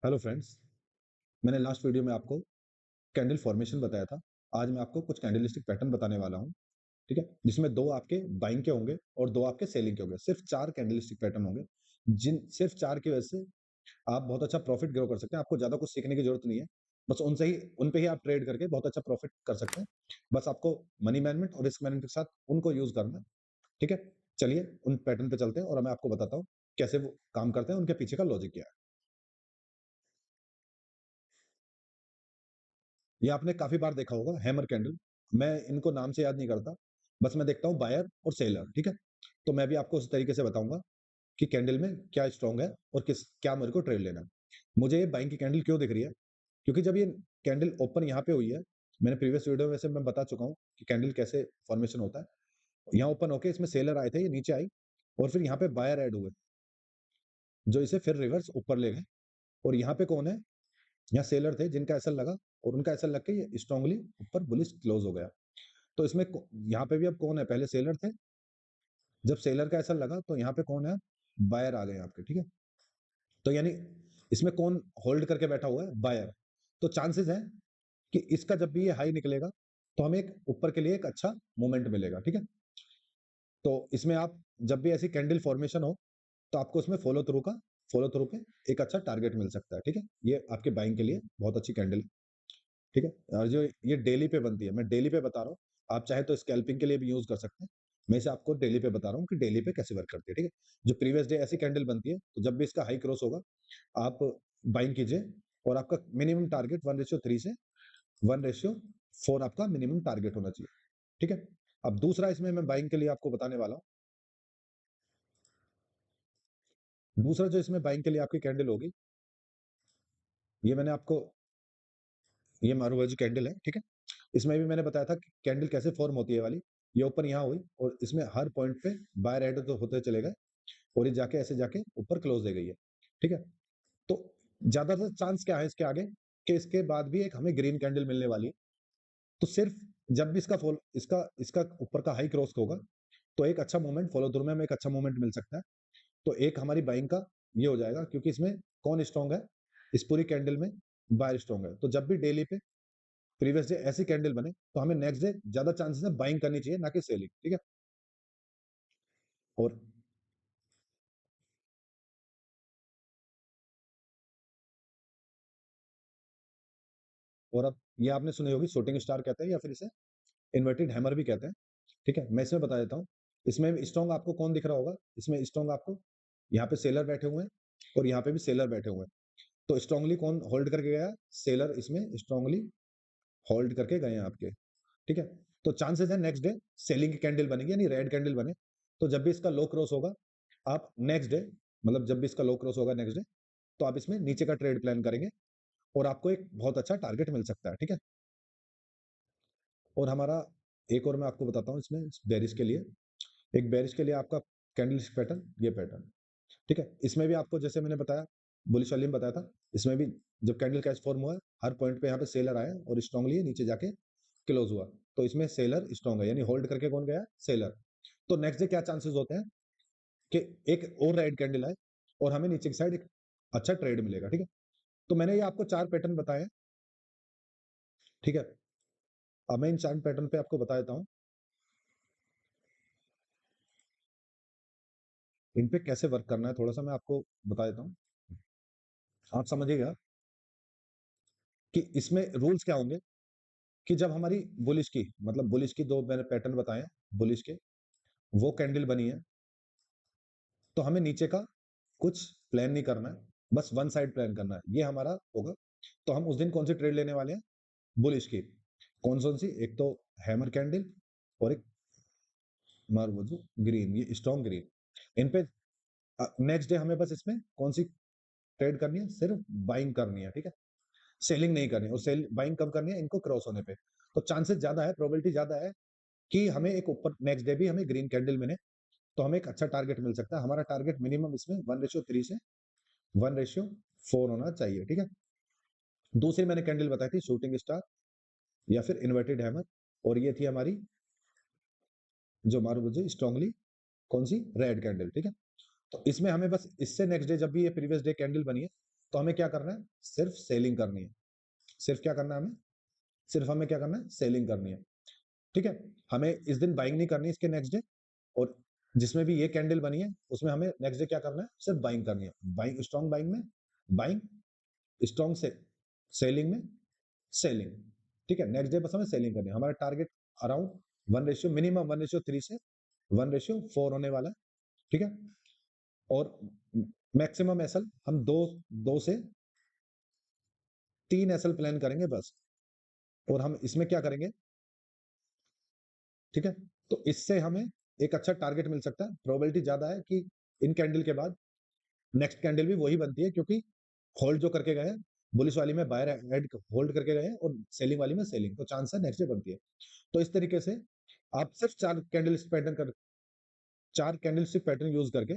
Hello friends. मैंने last video में आपको कैंडल फॉर्मेशन बताया था। आज मैं आपको कुछ कैंडलस्टिक पैटर्न बताने वाला हूँ। ठीक है, जिसमें दो आपके बाइंग के होंगे और दो आपके सेलिंग के होंगे। सिर्फ चार कैंडलस्टिक पैटर्न होंगे, जिन सिर्फ चार की वजह से आप बहुत अच्छा प्रॉफिट ग्रो कर सकते हैं। आपको ज्यादा कुछ सीखने की जरूरत नहीं है, बस उन पे ही आप ट्रेड करके बहुत अच्छा प्रॉफिट कर सकते हैं। बस आपको मनी मैनेजमेंट और रिस्क मैनेजमेंट के साथ उनको यूज करना है। ठीक है, चलिए उन पैटर्न पे चलते हैं और मैं आपको बताता हूँ कैसे वो काम करते हैं, उनके पीछे का लॉजिक क्या है। ये आपने काफी बार देखा होगा, हैमर कैंडल। मैं इनको नाम से याद नहीं करता, बस मैं देखता हूँ बायर और सेलर। ठीक है, तो मैं भी आपको उस तरीके से बताऊंगा कि कैंडल में क्या स्ट्रांग है और किस क्या मेरे को ट्रेड लेना है। मुझे ये बाइंग की कैंडल क्यों दिख रही है? क्योंकि जब ये कैंडल ओपन यहाँ पे हुई है, मैंने प्रीवियस वीडियो में से मैं बता चुका हूँ कि कैंडल कैसे फॉर्मेशन होता है। यहाँ ओपन होके इसमें सेलर आए थे, ये नीचे आई और फिर यहाँ पे बायर ऐड हुए, जो इसे फिर रिवर्स ऊपर ले गए। और यहाँ पे कौन है? यहाँ सेलर थे जिनका एसएल लगा और उनका एसएल लग के ये स्ट्रांगली ऊपर बुलिश क्लोज हो गया। तो इसमें यहाँ पे भी अब कौन है? पहले सेलर थे, जब सेलर का ऐसा लगा तो यहाँ पे कौन है? बायर आ गए आपके। ठीक है, तो यानी इसमें कौन होल्ड करके बैठा हुआ है? बायर। तो चांसेस है कि इसका जब भी ये हाई निकलेगा तो हमें एक ऊपर के लिए एक अच्छा मोमेंट मिलेगा। ठीक है, तो इसमें आप जब भी ऐसी कैंडल फॉर्मेशन हो तो आपको इसमें फॉलो थ्रू पे एक अच्छा टारगेट मिल सकता है। ठीक है, ये आपके बाइंग के लिए बहुत अच्छी कैंडल। ठीक है, और जो ये डेली पे बनती है, मैं डेली पे बता रहा हूँ। आप चाहे तो स्कैल्पिंग के लिए भी यूज कर सकते हैं। मैं इसे आपको डेली पे बता रहा हूँ कि डेली पे कैसे वर्क करती है। ठीक है, जो प्रीवियस डे ऐसी कैंडल बनती है, तो जब भी इसका हाई क्रॉस होगा आप बाइंग कीजिए। और आपका मिनिमम टारगेट 1:3 से 1:4 आपका मिनिमम टारगेट होना चाहिए। ठीक है, अब दूसरा इसमें मैं बाइंग के लिए आपको बताने वाला हूँ। दूसरा जो इसमें बाइंग के लिए आपकी कैंडल होगी, ये मैंने आपको, ये मारूवाजी कैंडल है। ठीक है, इसमें भी मैंने बताया था कि कैंडल कैसे फॉर्म होती है वाली। ये ओपन यहाँ हुई और इसमें हर पॉइंट पे बाय रेड तो होते चले गए और ये जाके ऐसे जाके ऊपर क्लोज दे गई है। ठीक है, तो ज्यादातर चांस क्या है इसके आगे कि इसके बाद भी एक हमें ग्रीन कैंडल मिलने वाली है। तो सिर्फ जब भी इसका फॉल इसका इसका ऊपर का हाई क्रॉस होगा तो एक अच्छा मूवमेंट फॉलो थ्रू में हमें एक अच्छा मूवमेंट मिल सकता है। तो एक हमारी बाइंग का ये हो जाएगा, क्योंकि इसमें कौन स्ट्रांग है? इस पूरी कैंडल में बायर स्ट्रांग है। तो जब भी डेली पे प्रीवियस डे ऐसी कैंडल बने तो हमें नेक्स्ट डे ज्यादा चांसेस है बाइंग करनी चाहिए, ना कि सेलिंग। ठीक है, और अब ये आपने सुनी होगी, शूटिंग स्टार कहते हैं या फिर इसे इन्वर्टेड हैमर भी कहते हैं। ठीक है, मैं इसमें बता देता हूँ। इसमें स्ट्रॉन्ग आपको कौन दिख रहा होगा? इसमें स्ट्रॉन्ग आपको यहाँ पे सेलर बैठे हुए हैं और यहाँ पे भी सेलर बैठे हुए हैं। तो स्ट्रांगली कौन होल्ड करके गया? सेलर इसमें स्ट्रांगली होल्ड करके गए हैं आपके। ठीक है, तो चांसेस है नेक्स्ट डे सेलिंग की कैंडल बनेगी, यानी रेड कैंडल बने। तो जब भी इसका लो क्रॉस होगा, आप नेक्स्ट डे, मतलब जब भी इसका लो क्रॉस होगा नेक्स्ट डे, तो आप इसमें नीचे का ट्रेड प्लान करेंगे और आपको एक बहुत अच्छा टारगेट मिल सकता है। ठीक है, और हमारा एक और मैं आपको बताता हूँ इसमें बेरिश के लिए। एक बेरिश के लिए आपका कैंडल पैटर्न, ये पैटर्न। ठीक है, इसमें भी आपको जैसे मैंने बताया, बुलिश वाली में बताया था, इसमें भी जब कैंडल कैच फॉर्म हुआ, हर पॉइंट पे यहाँ पे सेलर आया और स्ट्रांगली नीचे जाके क्लोज हुआ। तो इसमें सेलर स्ट्रांग है, यानी होल्ड करके कौन गया? सेलर। तो नेक्स्ट डे क्या चांसेस होते हैं कि एक और रेड कैंडल आए और हमें नीचे की साइड एक अच्छा ट्रेड मिलेगा। ठीक है, तो मैंने ये आपको चार पैटर्न बताए हैं। ठीक है, अब मैं इन चार पैटर्न पे आपको बता देता हूँ इन पे कैसे वर्क करना है। थोड़ा सा मैं आपको बता देता हूँ, आप समझिएगा कि इसमें रूल्स क्या होंगे। कि जब हमारी बुलिश की, मतलब बुलिश की दो मैंने पैटर्न बताए हैं, बुलिश के वो कैंडल बनी है, तो हमें नीचे का कुछ प्लान नहीं करना है, बस वन साइड प्लान करना है, ये हमारा होगा। तो हम उस दिन कौन सी ट्रेड लेने वाले हैं? बुलिश की। कौन कौन सी? एक तो हैमर कैंडल और एक मार्वोजो ग्रीन, ये स्ट्रॉन्ग ग्रीन। इन पे नेक्स्ट डे हमें बस इसमें कौन सी ट्रेड करनी है? सिर्फ बाइंग करनी है। ठीक है, सेलिंग नहीं करनी है। और सेल बाइंग कब करनी है? इनको क्रॉस होने पे। तो चांसेस ज्यादा है, प्रोबेबिलिटी ज्यादा है कि हमें एक ऊपर नेक्स्ट डे भी हमें ग्रीन कैंडल मिले, तो हमें एक अच्छा टारगेट मिल सकता है। हमारा टारगेट मिनिमम इसमें 1:3 से 1:4 होना चाहिए। ठीक है, दूसरी मैंने कैंडल बताई थी शूटिंग स्टार या फिर इन्वर्टेड हैमर, और ये थी हमारी जो मारूबुजी स्ट्रांगली कौन सी? Red candle. ठीक है, तो इसमें हमें बस इससे नेक्स्ट डे जब भी ये प्रीवियस डे कैंडल बनी है, तो हमें क्या करना है? सिर्फ सेलिंग करनी है। सिर्फ क्या करना है हमें? सिर्फ हमें क्या करना है? सेलिंग करनी है। ठीक है? हमें इस दिन बाइंग नहीं करनी है इसके नेक्स्ट डे, और जिसमें भी ये कैंडल बनी है, उसमें हमें नेक्स्ट डे क्या करना है? सिर्फ बाइंग करनी है। बाइंग, स्ट्रॉन्ग बाइंग में बाइंग, स्ट्रॉन्ग से सेलिंग में सेलिंग। ठीक है? नेक्स्ट डे बस हमें सेलिंग करनी है। हमारा target around 1 ratio, minimum 1 ratio 3 से 1 रेशियो 4 होने वाला है। ठीक है? और मैक्सिमम एसएल हम 2 से 3 एसएल प्लान करेंगे बस। और हम इसमें क्या करेंगे? ठीक है? तो इससे हमें एक अच्छा टारगेट मिल सकता है। प्रोबेबिलिटी ज़्यादा है कि इन कैंडल के बाद नेक्स्ट कैंडल भी वही बनती है, क्योंकि होल्ड जो करके गए हैं, बुलिश वाली में बायर एड होल्ड करके गए हैं और सेलिंग वाली में सेलिंग, तो चांस है नेक्स्ट डे बनती है। तो इस तरीके से आप सिर्फ 4 कैंडलस्टिक पैटर्न यूज़ करके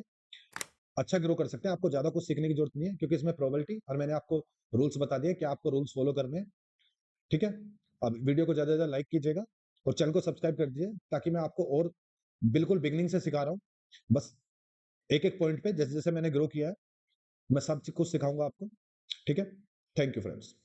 अच्छा ग्रो कर सकते हैं। आपको ज़्यादा कुछ सीखने की ज़रूरत नहीं है, क्योंकि इसमें प्रोबेबिलिटी और मैंने आपको रूल्स बता दिए कि आपको रूल्स फॉलो करने हैं। ठीक है? अब वीडियो को ज़्यादा से ज़्यादा लाइक कीजिएगा और चैनल को सब्सक्राइब कर दीजिए, ताकि मैं आपको और बिल्कुल बिगिनिंग से सिखा रहा हूँ। बस एक-एक पॉइंट पे जैसे-जैसे मैंने ग्रो किया है, मैं सब कुछ सिखाऊँगा आपको। ठीक है? Thank you friends.